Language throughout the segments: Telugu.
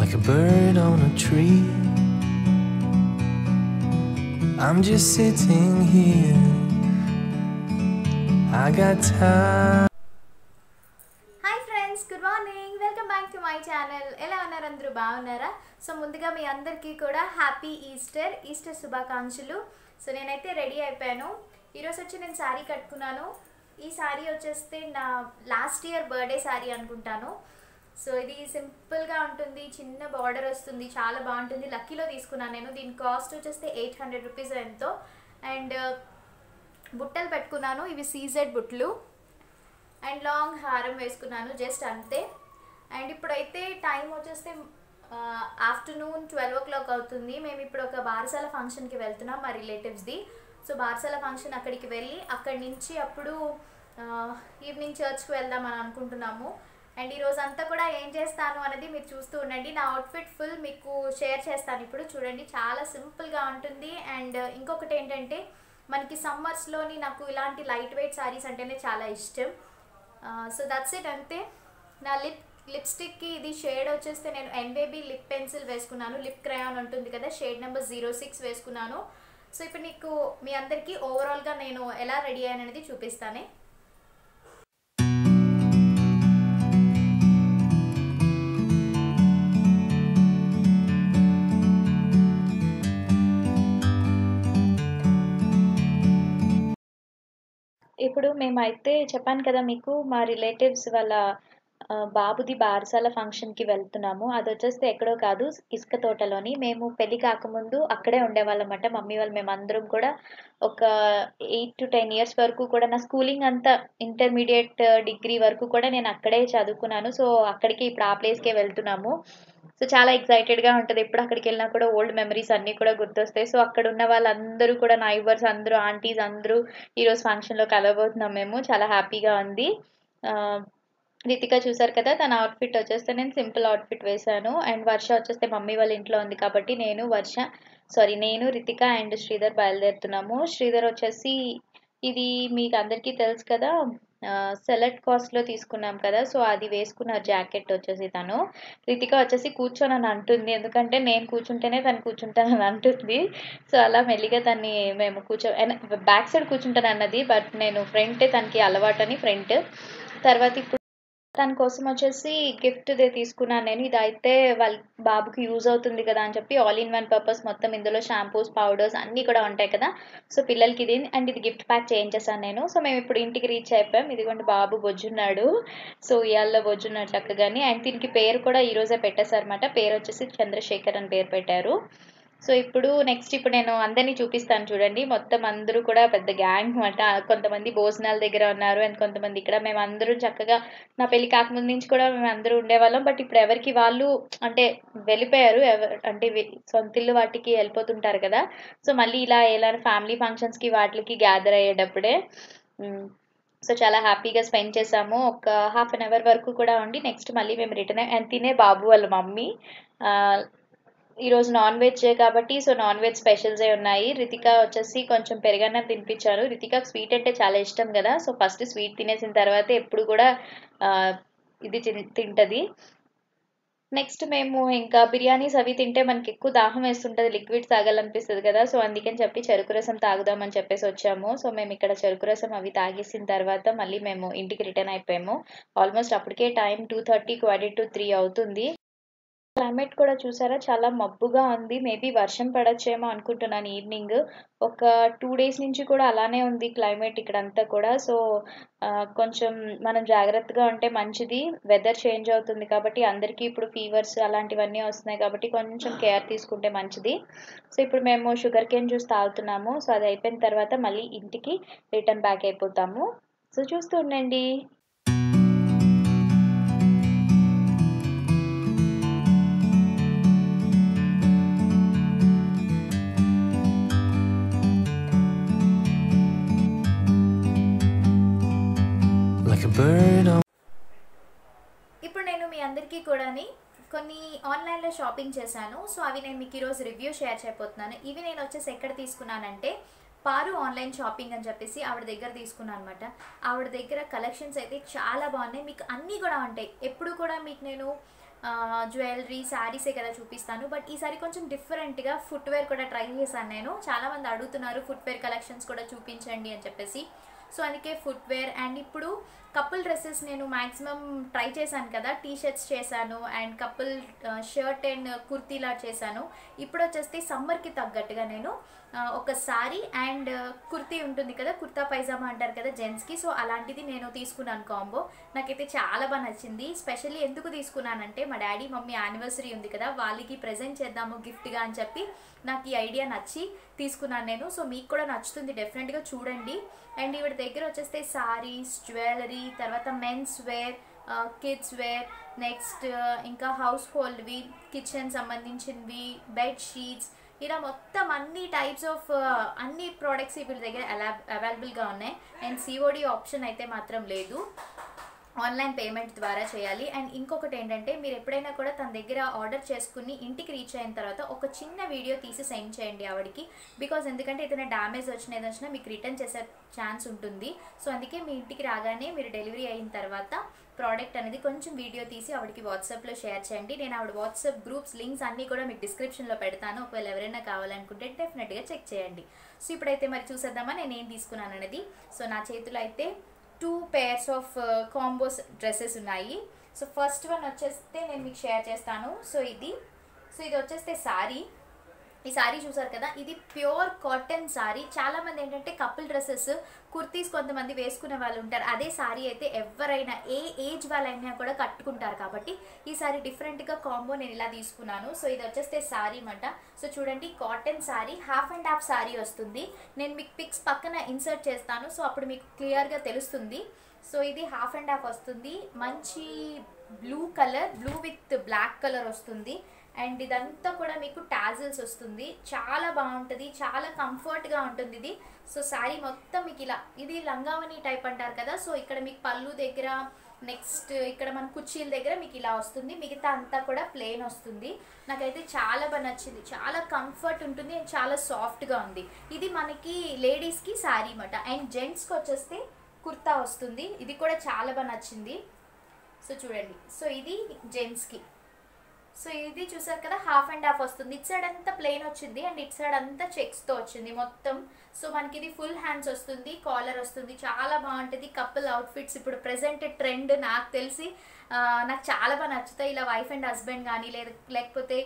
like a bird on a tree. I'm just sitting here. I got time. Hi friends, good morning. Welcome back to my channel. ఎలా ఉన్నారు అందరూ బాగున్నారా? సో ముందుగా మీ అందరికీ కూడా హ్యాపీ ఈస్టర్ శుభాకాంక్షలు. సో నేనైతే రెడీ అయిపోయాను. ఈరోజు వచ్చి నేను శారీ కట్టుకున్నాను. ఈ శారీ వచ్చేస్తే నా లాస్ట్ ఇయర్ బర్త్డే శారీ అనుకుంటాను. సో ఇది సింపుల్గా ఉంటుంది, చిన్న బార్డర్ వస్తుంది, చాలా బాగుంటుంది. లక్కీలో తీసుకున్నాను నేను. దీని కాస్ట్ వచ్చేస్తే 800 రూపీస్ ఎంతో. అండ్ బుట్టలు పెట్టుకున్నాను, ఇవి సీజెడ్ బుట్టలు. అండ్ లాంగ్ హారం వేసుకున్నాను, జస్ట్ అంతే. అండ్ ఇప్పుడైతే టైం వచ్చేస్తే ఆఫ్టర్నూన్ 12 o'clock అవుతుంది. మేము ఇప్పుడు ఒక బారసాల ఫంక్షన్కి వెళ్తున్నాం, మా రిలేటివ్స్ది. సో బారసాల ఫంక్షన్ అక్కడికి వెళ్ళి అక్కడి నుంచి అప్పుడు ఈవినింగ్ చర్చ్కి వెళ్దామని అనుకుంటున్నాము. అండ్ ఈరోజు అంతా కూడా ఏం చేస్తాను అనేది మీరు చూస్తూ ఉండండి. నా అవుట్ఫిట్ ఫుల్ మీకు షేర్ చేస్తాను ఇప్పుడు. చూడండి, చాలా సింపుల్గా ఉంటుంది. అండ్ ఇంకొకటి ఏంటంటే, మనకి సమ్మర్స్లోని నాకు ఇలాంటి లైట్ వెయిట్ శారీస్ అంటేనే చాలా ఇష్టం. సో దట్స్ ఇట్, అంతే. నా లిప్స్టిక్కి ఇది షేడ్ వచ్చేస్తే నేను ఎన్బేబీ లిప్ పెన్సిల్ వేసుకున్నాను. లిప్ క్రయాన్ ఉంటుంది కదా, షేడ్ నెంబర్ 06 వేసుకున్నాను. సో ఇప్పుడు నీకు మీ అందరికీ ఓవరాల్గా నేను ఎలా రెడీ అయ్యాను అనేది చూపిస్తానే. ఇప్పుడు మేమైతే చెప్పాను కదా మీకు, మా రిలేటివ్స్ వాళ్ళ బాబుది బారసాల ఫంక్షన్కి వెళ్తున్నాము. అది వచ్చేస్తే ఎక్కడో కాదు, ఇసుక తోటలోని. మేము పెళ్ళి కాకముందు అక్కడే ఉండేవాళ్ళమాట, మమ్మీ వాళ్ళు. మేమందరం కూడా ఒక 8 to 10 years వరకు కూడా, నా స్కూలింగ్ అంతా ఇంటర్మీడియట్ డిగ్రీ వరకు కూడా నేను అక్కడే చదువుకున్నాను. సో అక్కడికి ఇప్పుడు ఆ ప్లేస్కే వెళ్తున్నాము. సో చాలా ఎక్సైటెడ్గా ఉంటుంది. ఎప్పుడు అక్కడికి వెళ్ళినా కూడా ఓల్డ్ మెమరీస్ అన్నీ కూడా గుర్తొస్తాయి. సో అక్కడ ఉన్న వాళ్ళందరూ కూడా, నైబర్స్ అందరూ, ఆంటీస్ అందరూ ఈరోజు ఫంక్షన్లో కలవబోతున్నాం మేము. చాలా హ్యాపీగా ఉంది. రితిక చూసారు కదా, తన అవుట్ఫిట్ వచ్చేస్తే నేను సింపుల్ అవుట్ఫిట్ వేశాను. అండ్ వర్ష వచ్చేస్తే మమ్మీ వాళ్ళ ఇంట్లో ఉంది కాబట్టి నేను రితిక అండ్ శ్రీధర్ బయలుదేరుతున్నాము. శ్రీధర్ వచ్చేసి, ఇది మీకు అందరికీ తెలుసు కదా, సెలెక్ట్ కాస్ట్లో తీసుకున్నాం కదా, సో అది వేసుకున్న జాకెట్ వచ్చేసి తను. రితిక వచ్చేసి కూర్చోనని అంటుంది, ఎందుకంటే నేను కూర్చుంటేనే తను కూర్చుంటానని అంటుంది. సో అలా మెల్లిగా తన్ని మేము బ్యాక్ సైడ్ కూర్చుంటాను అన్నది, బట్ నేను ఫ్రంట్, తనకి అలవాటు అని ఫ్రంట్. తర్వాత ఇప్పుడు తన కోసం వచ్చేసి గిఫ్ట్దే తీసుకున్నాను నేను. ఇదైతే వాళ్ళ బాబుకి యూజ్ అవుతుంది కదా అని చెప్పి, ఆల్ ఇన్ వన్ పర్పస్ మొత్తం ఇందులో షాంపూస్, పౌడర్స్ అన్నీ కూడా ఉంటాయి కదా. సో పిల్లలకి ఇది, అండ్ ఇది గిఫ్ట్ ప్యాక్ చేయించేసాను నేను. సో మేము ఇప్పుడు ఇంటికి రీచ్ అయిపోయాం. ఇదిగోండి బాబు బొజ్జున్నాడు. సో ఇయాల్లో బొజ్జున్నాడు చక్కగాని. అండ్ దీనికి పేరు కూడా ఈరోజే పెట్టేశారన్నమాట. పేరు వచ్చేసి చంద్రశేఖర్ అని పేరు పెట్టారు. సో ఇప్పుడు నేను అందరినీ చూపిస్తాను చూడండి. మొత్తం అందరూ కూడా పెద్ద గ్యాంగ్ అనమాట. కొంతమంది భోజనాల దగ్గర ఉన్నారు, అండ్ కొంతమంది ఇక్కడ. మేము అందరూ చక్కగా, నా పెళ్లి కాకముందు నుంచి కూడా మేము అందరూ ఉండేవాళ్ళం. బట్ ఇప్పుడు ఎవరికి వాళ్ళు అంటే వెళ్ళిపోయారు, అంటే సొంతిల్లు వాటికి వెళ్ళిపోతుంటారు కదా. సో మళ్ళీ ఇలా ఫ్యామిలీ ఫంక్షన్స్కి వాటికి గ్యాదర్ అయ్యేటప్పుడే. సో చాలా హ్యాపీగా స్పెండ్ చేసాము. ఒక ½ an hour వరకు కూడా ఉండి నెక్స్ట్ మళ్ళీ మేము రిటర్న్. అండ్ తినే బాబు వాళ్ళ మమ్మీ ఈరోజు నాన్ వెజ్ కాబట్టి, సో నాన్ వెజ్ స్పెషల్సే ఉన్నాయి. రితిక వచ్చేసి కొంచెం పెరుగన్నం తినిపించాను. రితిక స్వీట్ అంటే చాలా ఇష్టం కదా, సో ఫస్ట్ స్వీట్ తినేసిన తర్వాత ఎప్పుడు కూడా ఇది తింటుంది. నెక్స్ట్ మేము ఇంకా బిర్యానీస్ అవి తింటే మనకి ఎక్కువ దాహం వేస్తుంటుంది, లిక్విడ్ తాగాలనిపిస్తుంది కదా. సో అందుకని చెప్పి చెరుకు రసం తాగుదామని చెప్పేసి వచ్చాము. సో మేము ఇక్కడ చెరుకు రసం అవి తాగేసిన తర్వాత మళ్ళీ మేము ఇంటికి రిటర్న్ అయిపోయాము. ఆల్మోస్ట్ అప్పటికే టైం 2:30, 2:45 అవుతుంది. క్లైమేట్ కూడా చూసారా, చాలా మబ్బుగా ఉంది. మేబీ వర్షం పడొచ్చేమో అనుకుంటున్నాను ఈవినింగ్. ఒక 2 days నుంచి కూడా అలానే ఉంది క్లైమేట్ ఇక్కడంతా కూడా. సో కొంచెం మనం జాగ్రత్తగా ఉంటే మంచిది. వెదర్ చేంజ్ అవుతుంది కాబట్టి అందరికీ ఇప్పుడు ఫీవర్స్ అలాంటివన్నీ వస్తున్నాయి కాబట్టి కొంచెం కేర్ తీసుకుంటే మంచిది. సో ఇప్పుడు మేము షుగర్ కేన్ జ్యూస్ తాగుతున్నాము. సో అది అయిపోయిన తర్వాత మళ్ళీ ఇంటికి రిటర్న్ బ్యాక్ అయిపోతాము. సో చూస్తూ ఉండండి. ఇప్పుడు నేను మీ అందరికీ కూడా కొన్ని ఆన్లైన్లో షాపింగ్ చేశాను. సో అవి నేను మీకు ఈరోజు రివ్యూ షేర్ చేయబోతున్నాను. ఇవి నేను వచ్చేసి ఎక్కడ తీసుకున్నానంటే, పారు ఆన్లైన్ షాపింగ్ అని చెప్పేసి ఆవిడ దగ్గర తీసుకున్నాను అనమాట. ఆవిడ దగ్గర కలెక్షన్స్ అయితే చాలా బాగున్నాయి. మీకు అన్నీ కూడా ఉంటాయి. ఎప్పుడు కూడా మీకు నేను జ్యువెలరీ శారీసే కదా చూపిస్తాను. బట్ ఈసారి కొంచెం డిఫరెంట్గా ఫుట్వేర్ కూడా ట్రై చేశాను నేను. చాలామంది అడుగుతున్నారు ఫుట్వేర్ కలెక్షన్స్ కూడా చూపించండి అని చెప్పేసి. సో అందుకే ఫుట్వేర్ అండ్ ఇప్పుడు కపుల్ డ్రెస్సెస్ నేను మ్యాక్సిమం ట్రై చేశాను కదా. టీ షర్ట్స్ చేశాను అండ్ కపుల్ షర్ట్ అండ్ కుర్తీలా చేశాను. ఇప్పుడు వచ్చేస్తే సమ్మర్కి తగ్గట్టుగా నేను ఒక సారీ అండ్ కుర్తీ ఉంటుంది కదా, కుర్తా పైజామా అంటారు కదా జెంట్స్కి. సో అలాంటిది నేను తీసుకున్నాను కాంబో. నాకైతే చాలా బాగా నచ్చింది. స్పెషల్లీ ఎందుకు తీసుకున్నానంటే మా డాడీ మమ్మీ యానివర్సరీ ఉంది కదా, వాళ్ళకి ప్రజెంట్ చేద్దాము గిఫ్ట్గా అని చెప్పి నాకు ఈ ఐడియా నచ్చి తీసుకున్నాను నేను. సో మీకు కూడా నచ్చుతుంది, డెఫినెట్గా చూడండి. అండ్ ఇవి దగ్గర వచ్చేస్తే సారీస్, జ్యువెలరీ, తర్వాత men's wear, kids wear, next ఇంకా హౌస్ హోల్డ్వి, కిచెన్ సంబంధించినవి, బెడ్ షీట్స్, ఇలా మొత్తం అన్ని టైప్స్ ఆఫ్ అన్ని ప్రోడక్ట్స్ వీళ్ళ దగ్గర అవైలబుల్గా ఉన్నాయి. అండ్ సిఓడి ఆప్షన్ అయితే మాత్రం లేదు, ఆన్లైన్ పేమెంట్ ద్వారా చేయాలి. అండ్ ఇంకొకటి ఏంటంటే మీరు ఎప్పుడైనా కూడా తన దగ్గర ఆర్డర్ చేసుకుని ఇంటికి రీచ్ అయిన తర్వాత ఒక చిన్న వీడియో తీసి సెండ్ చేయండి ఆవిడకి. బికాజ్ ఎందుకంటే ఏదైనా డ్యామేజ్ వచ్చినా మీకు రిటర్న్ చేసే ఛాన్స్ ఉంటుంది. సో అందుకే మీ ఇంటికి రాగానే మీరు డెలివరీ అయిన తర్వాత ప్రోడక్ట్ అనేది కొంచెం వీడియో తీసి ఆవిడకి వాట్సాప్లో షేర్ చేయండి. నేను ఆవిడ వాట్సాప్ గ్రూప్స్ లింక్స్ అన్నీ కూడా మీకు డిస్క్రిప్షన్లో పెడతాను. ఒకవేళ ఎవరైనా కావాలనుకుంటే డెఫినెట్గా చెక్ చేయండి. సో ఇప్పుడైతే మరి చూసేద్దామా నేను ఏం తీసుకున్నాను అనేది. సో నా చేతిలో అయితే 2 pairs ఆఫ్ కాంబోస్ డ్రెస్సెస్ ఉన్నాయి. సో ఫస్ట్ వన్ వచ్చేస్తే నేను మీకు షేర్ చేస్తాను. సో ఇది వచ్చేస్తే సారీ. ఈ సారీ చూసారు కదా, ఇది ప్యూర్ కాటన్ సారీ. చాలామంది ఏంటంటే కపుల్ డ్రెస్సెస్, కుర్తీస్ కొంతమంది వేసుకునే వాళ్ళు ఉంటారు. అదే సారీ అయితే ఎవరైనా ఏ ఏజ్ వాళ్ళైనా కూడా కట్టుకుంటారు. కాబట్టి ఈ సారీ డిఫరెంట్గా కాంబో నేను ఇలా తీసుకున్నాను. సో ఇది వచ్చేస్తే సారీ అన్నమాట. సో చూడండి, cotton sorry, half and half sorry వస్తుంది. నేను మీకు పిక్స్ పక్కన ఇన్సర్ట్ చేస్తాను, సో అప్పుడు మీకు క్లియర్గా తెలుస్తుంది. సో ఇది హాఫ్ అండ్ హాఫ్ వస్తుంది. మంచి blue colour, blue with black colour వస్తుంది. అండ్ ఇదంతా కూడా మీకు టాజిల్స్ వస్తుంది. చాలా బాగుంటుంది, చాలా కంఫర్ట్గా ఉంటుంది ఇది. సో శారీ మొత్తం మీకు ఇలా, ఇది లంగావని టైప్ అంటారు కదా. సో ఇక్కడ మీకు పళ్ళు దగ్గర, నెక్స్ట్ ఇక్కడ మన కుర్చీల దగ్గర మీకు ఇలా వస్తుంది. మిగతా అంతా కూడా ప్లెయిన్ వస్తుంది. నాకైతే చాలా బాగా నచ్చింది. చాలా కంఫర్ట్ ఉంటుంది అండ్ చాలా సాఫ్ట్గా ఉంది. ఇది మనకి లేడీస్కి శారీ అన్నమాట. అండ్ జెంట్స్కి వచ్చేస్తే కుర్తా వస్తుంది. ఇది కూడా చాలా బాగా నచ్చింది. సో చూడండి, సో ఇది జెంట్స్కి. సో ఇది చూసారు కదా, హాఫ్ అండ్ హాఫ్ వస్తుంది. ఇటు సైడ్ అంతా ప్లెయిన్ వచ్చింది అండ్ ఇటు సైడ్ అంతా చెక్స్తో వచ్చింది మొత్తం. సో మనకి ఇది ఫుల్ హ్యాండ్స్ వస్తుంది, కాలర్ వస్తుంది. చాలా బాగుంటుంది. కపుల్ అవుట్ఫిట్స్ ఇప్పుడు ప్రెసెంట్ ట్రెండ్ నాకు తెలిసి నాకు చాలా బాగా నచ్చుతాయి. ఇలా వైఫ్ అండ్ హస్బెండ్ కానీ లేకపోతే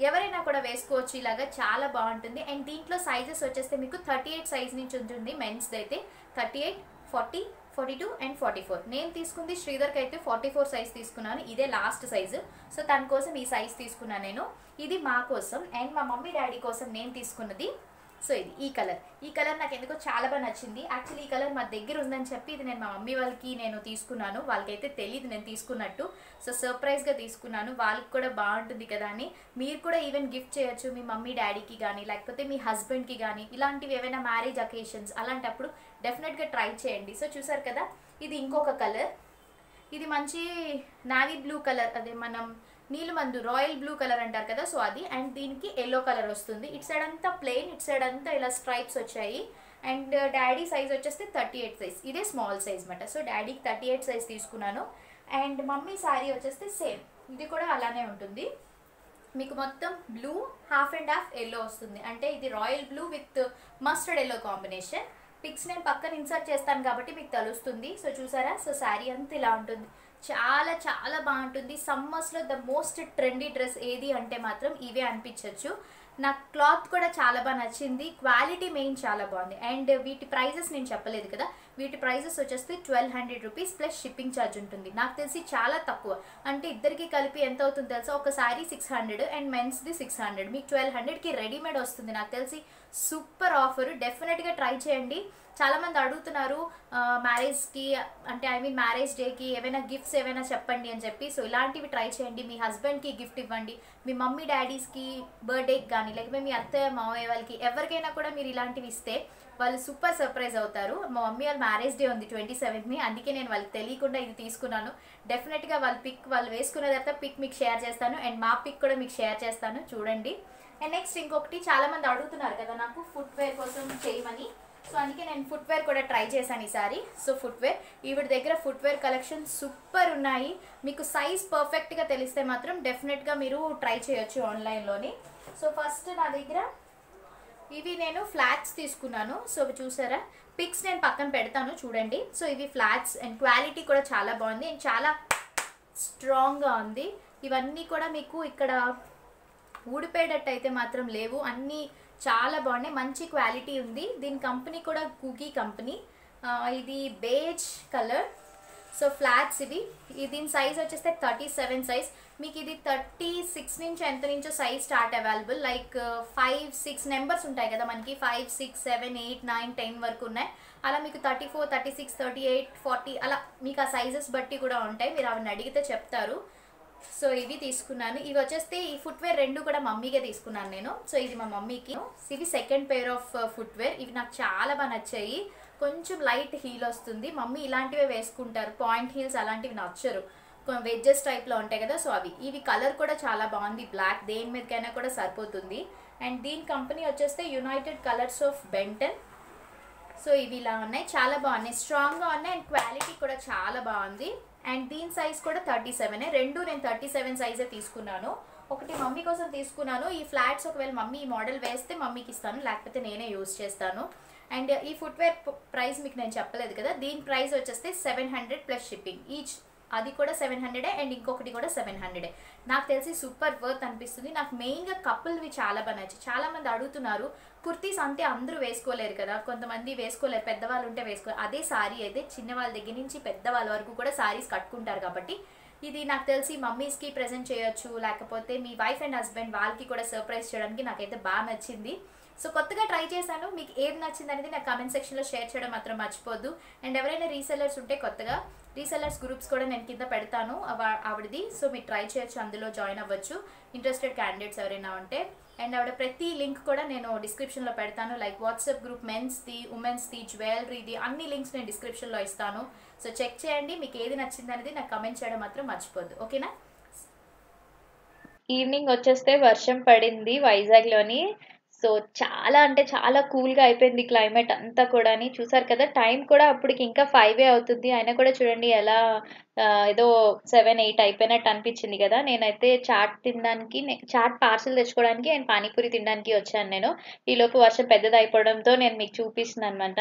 ఎవరైనా కూడా వేసుకోవచ్చు. ఇలాగా చాలా బాగుంటుంది. అండ్ దీంట్లో సైజెస్ వచ్చేస్తే మీకు 38 సైజ్ నుంచి ఉంటుంది. మెన్స్ది అయితే 38, 40, 42 అండ్ 44. నేను తీసుకుంది శ్రీధర్కి అయితే 44 సైజ్ తీసుకున్నాను. ఇదే లాస్ట్ సైజు. సో తన కోసం ఈ సైజ్ తీసుకున్నాను నేను. ఇది మా కోసం అండ్ మా మమ్మీ డాడీ కోసం నేను తీసుకున్నది. సో ఇది ఈ కలర్ నాకు ఎందుకో చాలా బాగా నచ్చింది. యాక్చువల్లీ ఈ కలర్ మా దగ్గర ఉందని చెప్పి ఇది నేను మా మమ్మీ వాళ్ళకి నేను తీసుకున్నాను. వాళ్ళకైతే తెలియదు నేను తీసుకున్నట్టు. సో సర్ప్రైజ్గా తీసుకున్నాను. వాళ్ళకి కూడా బాగుంటుంది కదా అని. మీరు కూడా ఈవెన్ గిఫ్ట్ చేయొచ్చు మీ మమ్మీ డాడీకి కానీ, లేకపోతే మీ హస్బెండ్కి కానీ. ఇలాంటివి ఏవైనా మ్యారేజ్ అకేషన్స్ అలాంటప్పుడు డెఫినెట్గా ట్రై చేయండి. సో చూసారు కదా, ఇది ఇంకొక కలర్. ఇది మంచి నావీ బ్లూ కలర్, అదే మనం నీలిమందు రాయల్ బ్లూ కలర్ అంటారు కదా. సో అది. అండ్ దీనికి ఎల్లో కలర్ వస్తుంది. ఇటు సైడ్ అంతా ప్లెయిన్, ఇటు సైడ్ అంతా ఇలా స్ట్రైప్స్ వచ్చాయి. అండ్ డాడీ సైజ్ వచ్చేస్తే 38 సైజ్. ఇదే స్మాల్ సైజ్ అన్నమాట. సో డాడీకి 38 సైజ్ తీసుకున్నాను. అండ్ మమ్మీ శారీ వచ్చేస్తే సేమ్, ఇది కూడా అలానే ఉంటుంది. మీకు మొత్తం blue, half and half yellow వస్తుంది. అంటే ఇది royal blue with mustard yellow combination. Pics నేను పక్కన ఇన్సర్ట్ చేస్తాను కాబట్టి మీకు తెలుస్తుంది. సో చూసారా, సో శారీ అంతా ఇలా ఉంటుంది. చాలా చాలా బాగుంటుంది. సమ్మర్స్లో ద మోస్ట్ ట్రెండీ డ్రెస్ ఏది అంటే మాత్రం ఇవే అనిపించవచ్చు. నాకు క్లాత్ కూడా చాలా బాగా నచ్చింది. క్వాలిటీ మెయిన్ చాలా బాగుంది. అండ్ వీటి ప్రైజెస్ నేను చెప్పలేదు కదా, వీటి ప్రైజెస్ వచ్చేస్తే 1200 రూపీస్ ప్లస్ షిప్పింగ్ ఛార్జ్ ఉంటుంది. నాకు తెలిసి చాలా తక్కువ. అంటే ఇద్దరికి కలిపి ఎంత అవుతుంది తెలుసా, ఒక సారీ 600 అండ్ మెన్స్ది 600, మీకు 1200కి రెడీమేడ్ వస్తుంది. నాకు తెలిసి సూపర్ ఆఫర్. డెఫినెట్గా ట్రై చేయండి. చాలామంది అడుగుతున్నారు మ్యారేజ్కి, అంటే ఐ మీన్ మ్యారేజ్ డేకి ఏమైనా గిఫ్ట్స్ ఏమైనా చెప్పండి అని చెప్పి. సో ఇలాంటివి ట్రై చేయండి. మీ హస్బెండ్కి గిఫ్ట్ ఇవ్వండి, మీ మమ్మీ డాడీస్కి బర్త్డేకి కానీ, లేకపోతే మీ అత్తయ్య మామయ్య వాళ్ళకి ఎవరికైనా కూడా మీరు ఇలాంటివి ఇస్తే వాళ్ళు సూపర్ సర్ప్రైజ్ అవుతారు. మా మమ్మీ వాళ్ళ మ్యారేజ్ డే ఉంది 27ని, అందుకే నేను వాళ్ళకి తెలియకుండా ఇది తీసుకున్నాను. డెఫినెట్గా వాళ్ళు వేసుకున్న తర్వాత పిక్ మీకు షేర్ చేస్తాను అండ్ మా పిక్ కూడా మీకు షేర్ చేస్తాను, చూడండి. అండ్ నెక్స్ట్ ఇంకొకటి, చాలామంది అడుగుతున్నారు కదా నాకు ఫుట్వేర్ కోసం చేయమని. సో అందుకే నేను ఫుట్వేర్ కూడా ట్రై చేశాను ఈసారి. సో ఫుట్వేర్, ఈవిడ దగ్గర ఫుట్వేర్ కలెక్షన్ సూపర్ ఉన్నాయి. మీకు సైజ్ పర్ఫెక్ట్గా తెలిస్తే మాత్రం డెఫినెట్గా మీరు ట్రై చేయొచ్చు ఆన్లైన్లోని. సో ఫస్ట్ నా దగ్గర ఇవి నేను ఫ్లాట్స్ తీసుకున్నాను. సో చూసారా, పిక్స్ నేను పక్కన పెడతాను చూడండి. సో ఇవి ఫ్లాట్స్ అండ్ క్వాలిటీ కూడా చాలా బాగుంది అండ్ చాలా స్ట్రాంగ్గా ఉంది. ఇవన్నీ కూడా మీకు ఇక్కడ ఊడిపోయేటట్టు అయితే మాత్రం లేవు, అన్నీ చాలా బాగున్నాయి, మంచి క్వాలిటీ ఉంది. దీని కంపెనీ కూడా కుకీ కంపెనీ. ఇది బేజ్ కలర్. సో ఫ్లాట్స్ ఇవి. దీని సైజ్ వచ్చేస్తే 37 సైజ్. మీకు ఇది 36 నుంచి ఎంత నుంచో size start available. Like 5-6 numbers ఉంటాయి కదా మనకి, 5, 6, 7, 8, 9, 10 వరకు ఉన్నాయి. అలా మీకు 34, 36, 38, 40 అలా మీకు ఆ సైజెస్ బట్టి కూడా ఉంటాయి. మీరు అవన్నీ అడిగితే చెప్తారు. సో ఇవి తీసుకున్నాను. ఇవి వచ్చేస్తే ఈ ఫుట్వేర్ రెండు కూడా మమ్మీగా తీసుకున్నాను నేను. సో ఇది మా మమ్మీకి. ఇవి సెకండ్ పేర్ ఆఫ్ ఫుట్వేర్. ఇవి నాకు చాలా బాగా నచ్చాయి. కొంచెం లైట్ హీల్ వస్తుంది. మమ్మీ ఇలాంటివే వేసుకుంటారు, పాయింట్ హీల్స్ అలాంటివి నచ్చరు, వెడ్జెస్ టైప్లో ఉంటాయి కదా. సో అవి. ఇవి కలర్ కూడా చాలా బాగుంది, బ్లాక్, దేని మీదకైనా కూడా సరిపోతుంది. అండ్ దీని కంపెనీ వచ్చేస్తే United colours of Ben Ten. So ఇవి ఇలా ఉన్నాయి, చాలా బాగున్నాయి, స్ట్రాంగ్గా ఉన్నాయి అండ్ క్వాలిటీ కూడా చాలా బాగుంది. అండ్ దీని సైజ్ కూడా 37. రెండు నేను 37 సైజే తీసుకున్నాను. ఒకటి మమ్మీ కోసం తీసుకున్నాను. ఈ ఫ్లాట్స్ ఒకవేళ మమ్మీ ఈ మోడల్ వేస్తే మమ్మీకి ఇస్తాను, లేకపోతే నేనే యూజ్ చేస్తాను. అండ్ ఈ ఫుట్వేర్ ప్రైస్ మీకు నేను చెప్పలేదు కదా, దీని ప్రైస్ వచ్చేస్తే 700 ప్లస్ షిప్పింగ్ ఈచ్. అది కూడా 700 అండ్ ఇంకొకటి కూడా 700. నాకు తెలిసి సూపర్ వర్త్ అనిపిస్తుంది. నాకు మెయిన్గా కపుల్వి చాలా బాగా నచ్చాయి. చాలామంది అడుగుతున్నారు, కుర్తీస్ అంటే అందరూ వేసుకోలేరు కదా, కొంతమంది వేసుకోలేరు, పెద్దవాళ్ళు ఉంటే వేసుకోలేరు. అదే సారీ అయితే చిన్నవాళ్ళ దగ్గర నుంచి పెద్దవాళ్ళ వరకు కూడా సారీస్ కట్టుకుంటారు. కాబట్టి ఇది నాకు తెలిసి మమ్మీస్కి ప్రెజెంట్ చేయొచ్చు, లేకపోతే మీ వైఫ్ అండ్ హస్బెండ్ వాళ్ళకి కూడా సర్ప్రైజ్ చేయడానికి నాకైతే బాగా నచ్చింది. సో కొత్తగా ట్రై చేశాను. మీకు ఏది నచ్చింది అనేది నాకు కామెంట్ సెక్షన్లో షేర్ చేయడం మాత్రం మర్చిపోద్దు. అండ్ ఎవరైనా రీసెల్లర్స్ ఉంటే కొత్తగా రీసెల్లర్స్ గ్రూప్స్ కూడా నేను కింద పెడతాను ఆవిడది. సో మీరు ట్రై చేయొచ్చు, అందులో జాయిన్ అవ్వచ్చు ఇంట్రెస్టెడ్ క్యాండిడేట్స్ ఎవరైనా ఉంటే. అండ్ ఆవిడ ప్రతి లింక్ కూడా నేను డిస్క్రిప్షన్లో పెడతాను. లైక్ వాట్సాప్ గ్రూప్, మెన్స్ది, ఉమెన్స్ది, జ్యువెలరీది, అన్ని లింక్స్ నేను డిస్క్రిప్షన్లో ఇస్తాను. సో చెక్ చేయండి, మీకు ఏది నచ్చింది అనేది నాకు కమెంట్ చేయడం మాత్రం మర్చిపోద్దు. ఓకేనా? ఈవినింగ్ వచ్చేస్తే వర్షం పడింది వైజాగ్లోని. సో చాలా అంటే చాలా కూల్గా అయిపోయింది క్లైమేట్ అంతా కూడా. చూసారు కదా, టైం కూడా అప్పటికి ఇంకా 5 అవుతుంది, అయినా కూడా చూడండి ఎలా ఏదో 7, 8 అయిపోయినట్టు అనిపించింది కదా. నేనైతే చాట్ తినడానికి, చాట్ పార్సల్ తెచ్చుకోవడానికి అండ్ పానీపూరి తినడానికి వచ్చాను నేను. ఈలోపు వర్షం పెద్దది అయిపోవడంతో నేను మీకు చూపిస్తున్నాను అనమాట.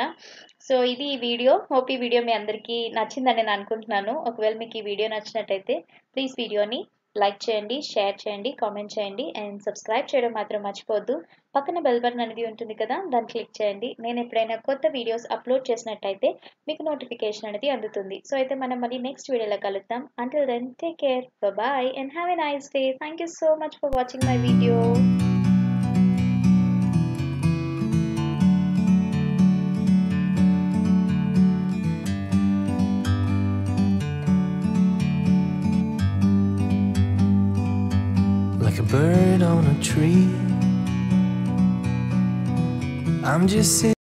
సో ఇది ఈ వీడియో. హోప్ ఈ వీడియో మీ అందరికీ నచ్చిందని నేను అనుకుంటున్నాను. ఒకవేళ మీకు ఈ వీడియో నచ్చినట్టయితే ప్లీజ్ వీడియోని లైక్ చేయండి, షేర్ చేయండి, కామెంట్ చేయండి అండ్ సబ్స్క్రైబ్ చేయడం మాత్రం మర్చిపోవద్దు. పక్కన బెల్ బటన్ అనేది ఉంటుంది కదా, దాన్ని క్లిక్ చేయండి. నేను ఎప్పుడైనా కొత్త వీడియోస్ అప్లోడ్ చేసినట్టయితే మీకు నోటిఫికేషన్ అనేది అందుతుంది. సో అయితే మనం మళ్ళీ నెక్స్ట్ వీడియోలో కలుద్దాం. Until then take care, bye and have a nice day. Thank you so much for watching my video. Like a bird on a tree, I'm just sitting